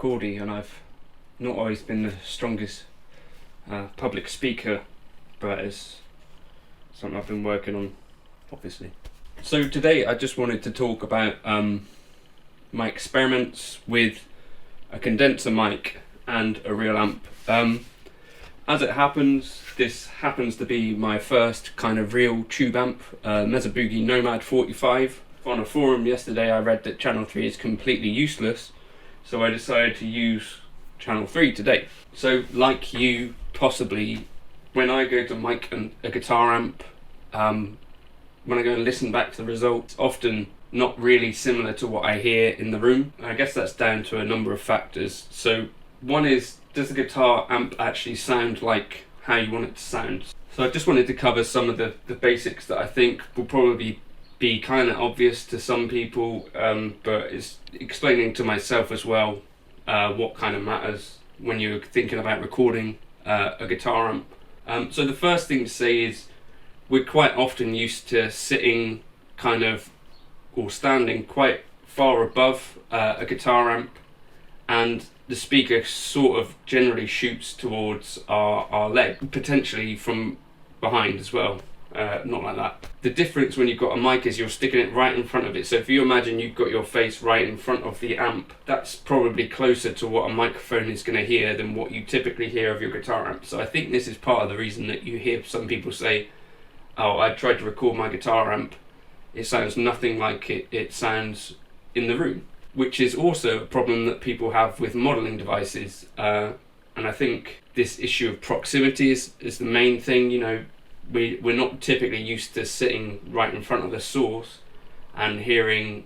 Cordy, and I've not always been the strongest public speaker, but it's something I've been working on, obviously. So today I just wanted to talk about my experiments with a condenser mic and a real amp. As it happens, this happens to be my first kind of real tube amp, Mesa Boogie Nomad 45. On a forum yesterday I read that channel 3 is completely useless, so I decided to use channel 3 today. So like you, possibly, when I go to mic a guitar amp, when I go and listen back to the results, often not really similar to what I hear in the room. I guess that's down to a number of factors. So one is, does the guitar amp actually sound like how you want it to sound? So I just wanted to cover some of the basics that I think will probably be kind of obvious to some people, but it's explaining to myself as well what kind of matters when you're thinking about recording a guitar amp. So the first thing to say is we're quite often used to sitting kind of, or standing quite far above a guitar amp, and the speaker sort of generally shoots towards our leg, potentially from behind as well. Not like that. The difference when you've got a mic is you're sticking it right in front of it. So if you imagine you've got your face right in front of the amp, that's probably closer to what a microphone is going to hear than what you typically hear of your guitar amp. So I think this is part of the reason that you hear some people say, oh, I tried to record my guitar amp, it sounds nothing like it sounds in the room. Which is also a problem that people have with modelling devices. And I think this issue of proximity is the main thing. You know, we're not typically used to sitting right in front of the source and hearing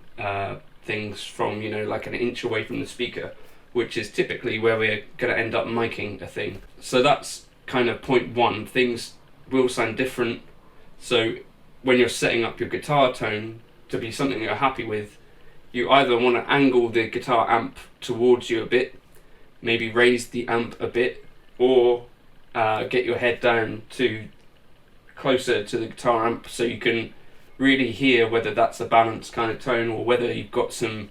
things from, you know, like an inch away from the speaker, which is typically where we're going to end up miking a thing. So that's kind of point one. Things will sound different. So when you're setting up your guitar tone to be something you're happy with, you either want to angle the guitar amp towards you a bit, maybe raise the amp a bit, or get your head down to closer to the guitar amp so you can really hear whether that's a balanced kind of tone or whether you've got some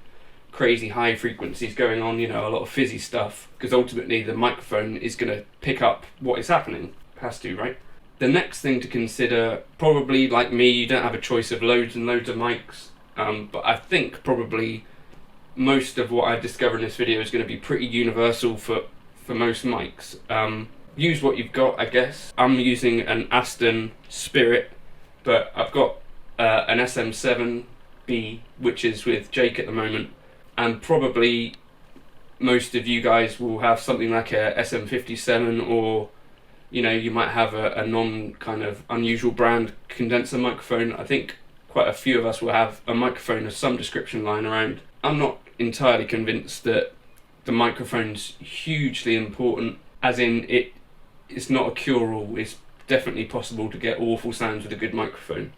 crazy high frequencies going on, you know, a lot of fizzy stuff, because ultimately the microphone is going to pick up what is happening. It has to, right? The next thing to consider, probably like me, you don't have a choice of loads and loads of mics, but I think probably most of what I discover in this video is going to be pretty universal for most mics. Use what you've got, I guess. I'm using an Aston Spirit, but I've got an SM7B, which is with Jake at the moment, and probably most of you guys will have something like a SM57, or you know, you might have a non kind of unusual brand condenser microphone. I think quite a few of us will have a microphone of some description lying around. I'm not entirely convinced that the microphone's hugely important, as in it's not a cure-all. It's definitely possible to get awful sounds with a good microphone,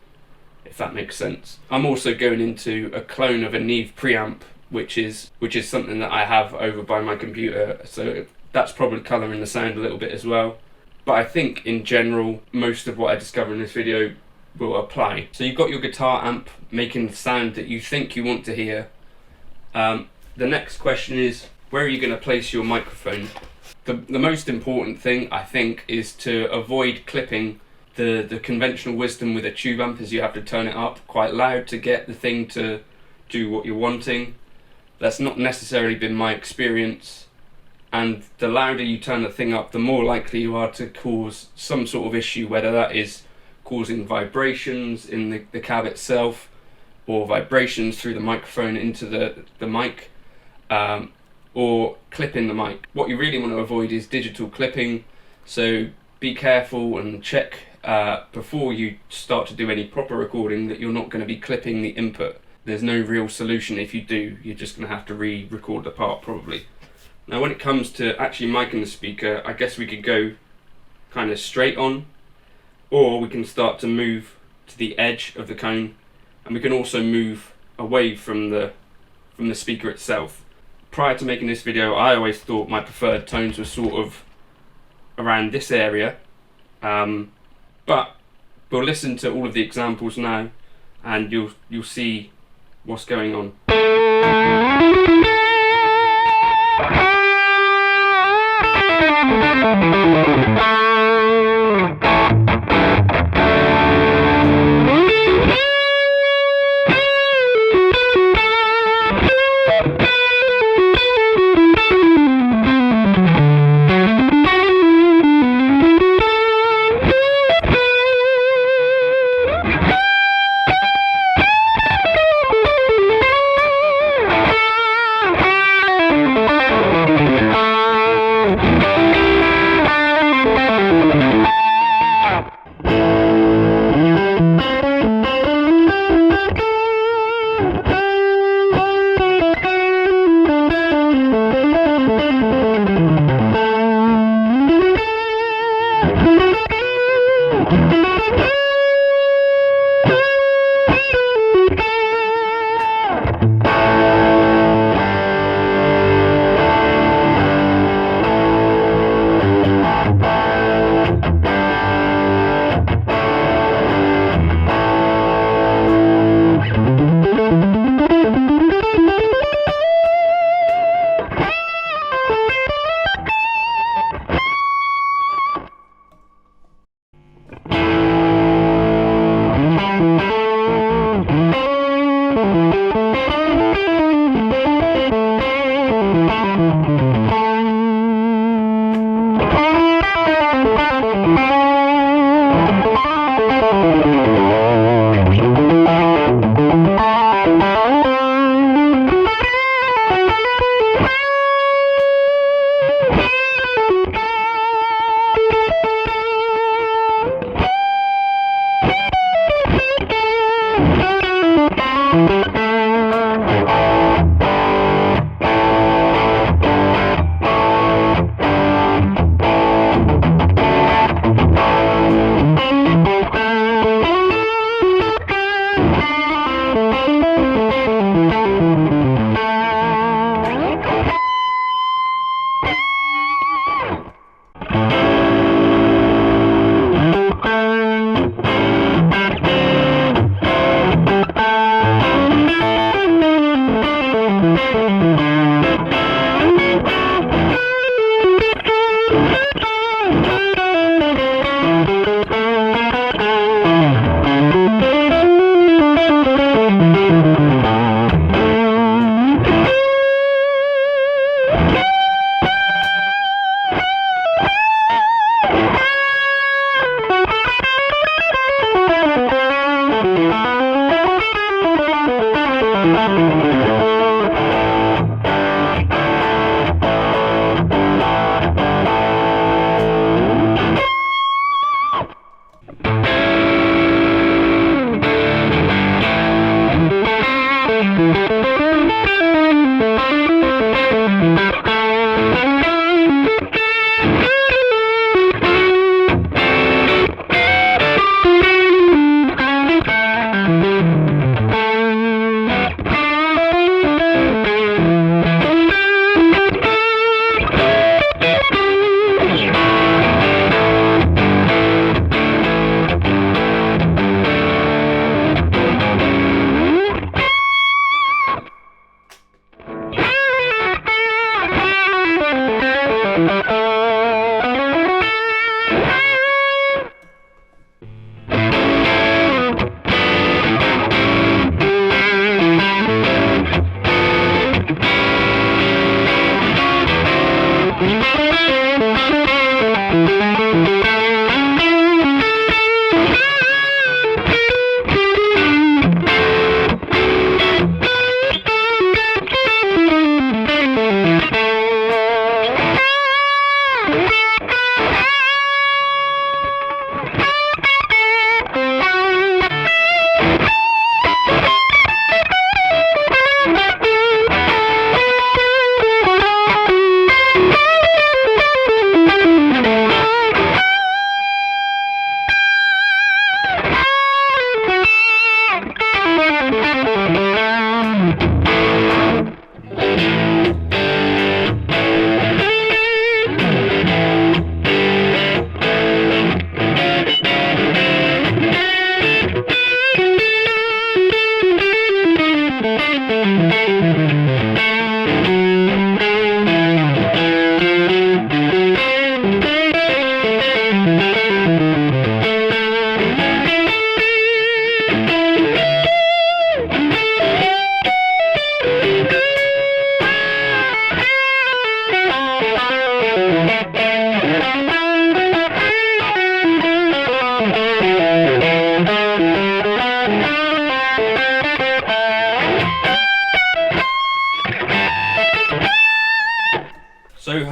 if that makes sense. I'm also going into a clone of a Neve preamp, which is something that I have over by my computer, so that's probably colouring the sound a little bit as well. But I think in general, most of what I discover in this video will apply. So you've got your guitar amp making the sound that you think you want to hear. The next question is, where are you going to place your microphone? The most important thing, I think, is to avoid clipping. The conventional wisdom with a tube amp is you have to turn it up quite loud to get the thing to do what you're wanting. That's not necessarily been my experience, and the louder you turn the thing up, the more likely you are to cause some sort of issue, whether that is causing vibrations in the cab itself, or vibrations through the microphone into the mic, or clipping the mic. What you really want to avoid is digital clipping, so be careful and check before you start to do any proper recording that you're not going to be clipping the input. There's no real solution if you do. You're just going to have to re-record the part probably. Now when it comes to actually micing the speaker, I guess we could go kind of straight on, or we can start to move to the edge of the cone, and we can also move away from the speaker itself. Prior to making this video, I always thought my preferred tones were sort of around this area, but we'll listen to all of the examples now and you'll see what's going on.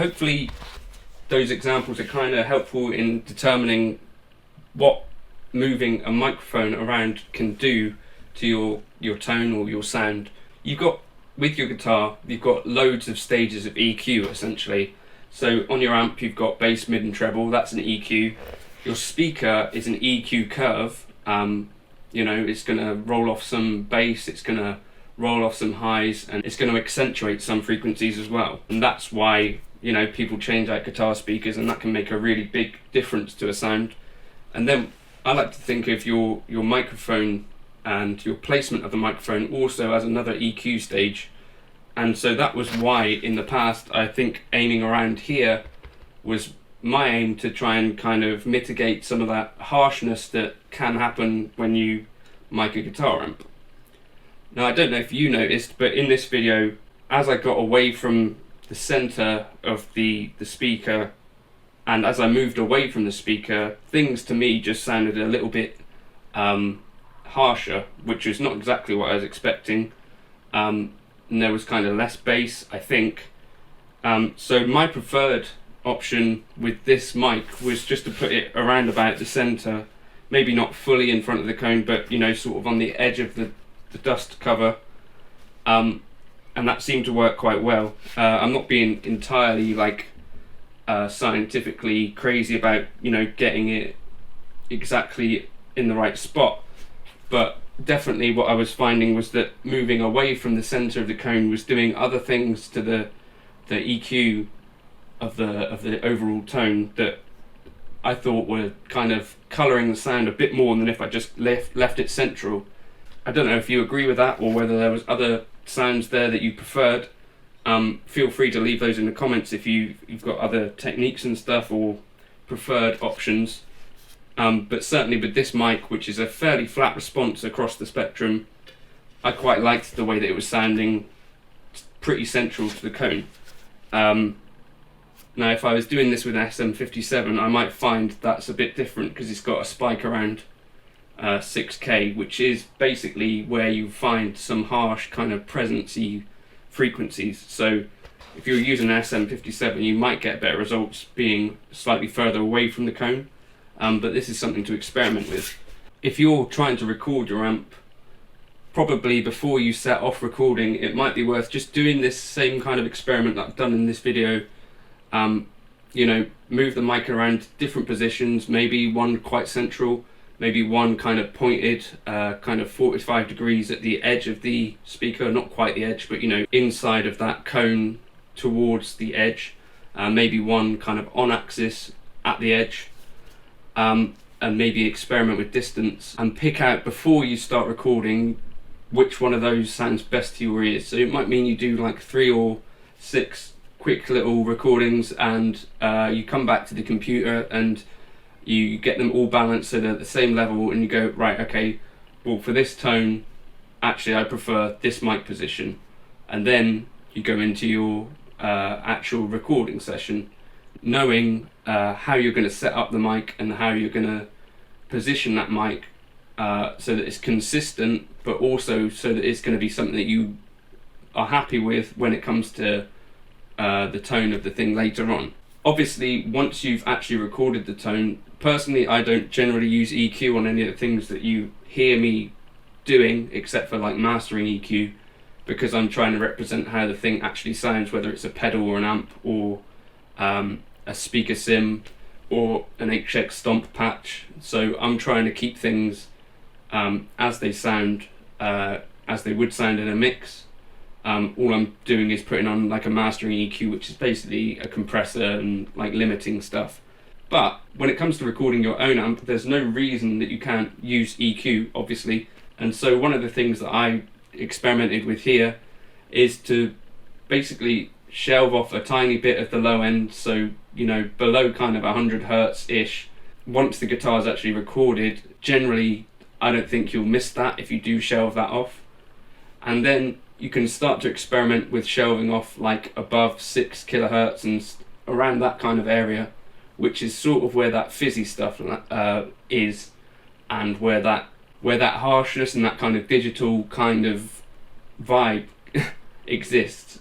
hopefully those examples are kind of helpful in determining what moving a microphone around can do to your tone or your sound. With your guitar, you've got loads of stages of EQ essentially. So on your amp you've got bass, mid and treble, that's an EQ. Your speaker is an EQ curve. It's going to roll off some bass, it's going to roll off some highs, and it's going to accentuate some frequencies as well. And that's why, people change out guitar speakers, and that can make a really big difference to a sound. And then I like to think of your microphone and your placement of the microphone also as another EQ stage. And so that was why in the past I think aiming around here was my aim, to try and kind of mitigate some of that harshness that can happen when you mic a guitar amp. Now I don't know if you noticed, but in this video, as I got away from the center of the speaker, and as I moved away from the speaker, things to me just sounded a little bit harsher, which is not exactly what I was expecting. And there was kind of less bass, I think. So my preferred option with this mic was just to put it around about the center, maybe not fully in front of the cone, but sort of on the edge of the dust cover. And that seemed to work quite well. I'm not being entirely scientifically crazy about getting it exactly in the right spot, but definitely what I was finding was that moving away from the center of the cone was doing other things to the EQ of the overall tone that I thought were kind of colouring the sound a bit more than if I just left it central. I don't know if you agree with that, or whether there was other sounds there that you preferred. Feel free to leave those in the comments if you've got other techniques and stuff or preferred options. But certainly with this mic, which is a fairly flat response across the spectrum, I quite liked the way that it was sounding pretty central to the cone. Now if I was doing this with an SM57, I might find that's a bit different, because it's got a spike around 6K, which is basically where you find some harsh kind of presence-y frequencies. So if you're using an SM57, you might get better results being slightly further away from the cone. But this is something to experiment with. If you're trying to record your amp, probably before you set off recording, it might be worth just doing this same kind of experiment that I've done in this video. Move the mic around different positions, maybe one quite central, maybe one kind of pointed, kind of 45 degrees at the edge of the speaker, not quite the edge, but inside of that cone towards the edge, maybe one kind of on axis at the edge. And maybe experiment with distance and pick out before you start recording which one of those sounds best to your ears. So it might mean you do 3 or 6 quick little recordings, and you come back to the computer and you get them all balanced so they're at the same level, and you go, right, okay, well for this tone actually I prefer this mic position, and then you go into your actual recording session knowing how you're going to set up the mic and how you're going to position that mic so that it's consistent, but also so that it's going to be something that you are happy with when it comes to the tone of the thing later on. Obviously, once you've actually recorded the tone, personally I don't generally use EQ on any of the things that you hear me doing, except for mastering EQ, because I'm trying to represent how the thing actually sounds, whether it's a pedal or an amp or a speaker sim or an 8-check stomp patch. So I'm trying to keep things as they sound, as they would sound in a mix. All I'm doing is putting on a mastering EQ, which is basically a compressor and limiting stuff. But when it comes to recording your own amp, there's no reason that you can't use EQ, obviously. And so one of the things that I experimented with here is to basically shelve off a tiny bit of the low end, so below kind of 100 hertz ish. Once the guitar's actually recorded, generally I don't think you'll miss that if you do shelve that off. And then you can start to experiment with shelving off above 6 kilohertz and around that kind of area, which is sort of where that fizzy stuff is, and where that harshness and that kind of digital kind of vibe exists.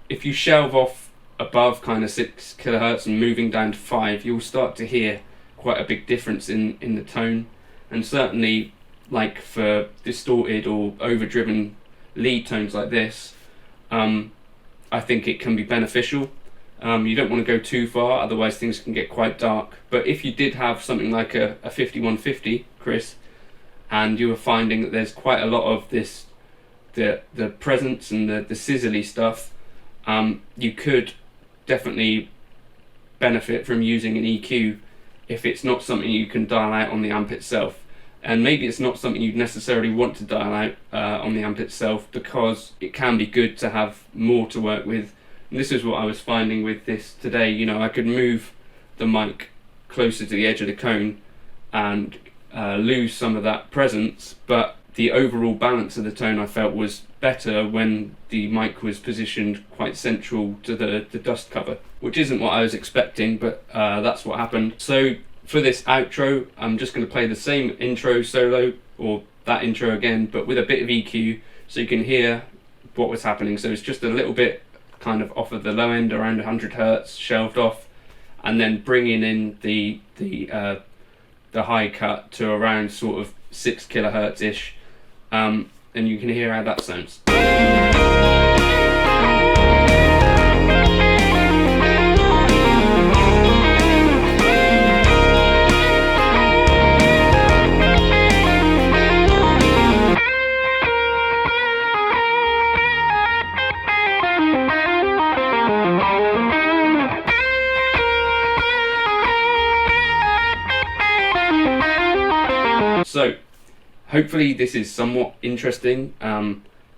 If you shelve off above kind of 6 kilohertz and moving down to 5, you'll start to hear quite a big difference in the tone. And certainly, like for distorted or overdriven lead tones like this, I think it can be beneficial. You don't want to go too far, otherwise things can get quite dark. But if you did have something like a 5150, Chris, and you were finding that there's quite a lot of this, the presence and the sizzly stuff, you could definitely benefit from using an EQ if it's not something you can dial out on the amp itself. And maybe it's not something you'd necessarily want to dial out on the amp itself, because it can be good to have more to work with. And this is what I was finding with this today. You know, I could move the mic closer to the edge of the cone and lose some of that presence, but the overall balance of the tone I felt was better when the mic was positioned quite central to the dust cover, which isn't what I was expecting, but that's what happened. So for this outro, I'm just going to play the same intro solo, or that intro again, but with a bit of EQ, so you can hear what was happening. So it's just a little bit kind of off of the low end, around 100 hertz, shelved off, and then bringing in the high cut to around sort of 6 kilohertz ish, and you can hear how that sounds. So, hopefully this is somewhat interesting.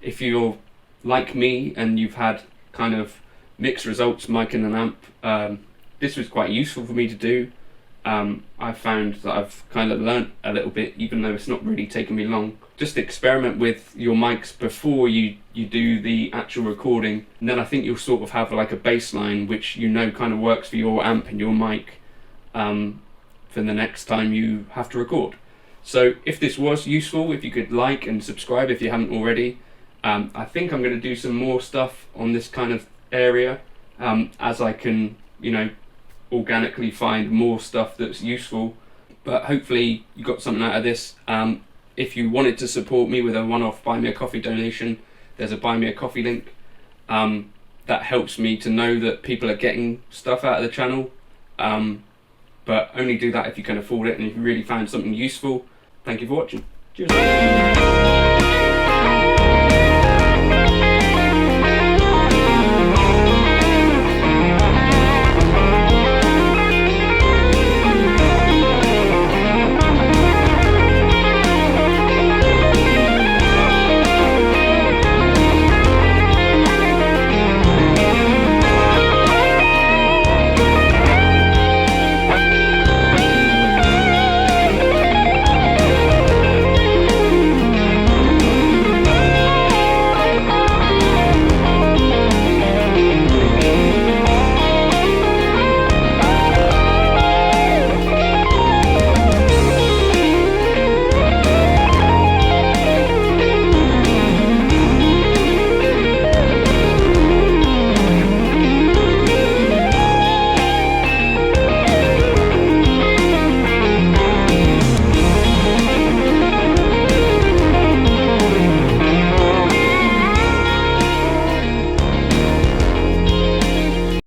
If you're like me and you've had kind of mixed results micing an amp, this was quite useful for me to do. I found that I've kind of learnt a little bit, even though it's not really taken me long. Just experiment with your mics before you do the actual recording, and then I think you'll sort of have like a baseline which you know kind of works for your amp and your mic for the next time you have to record. So if this was useful, if you could like and subscribe if you haven't already. I think I'm going to do some more stuff on this kind of area as I can, you know, organically find more stuff that's useful. But hopefully you got something out of this. If you wanted to support me with a one-off Buy Me a Coffee donation, there's a Buy Me a Coffee link. That helps me to know that people are getting stuff out of the channel. But only do that if you can afford it and if you really found something useful. Thank you for watching. Cheers.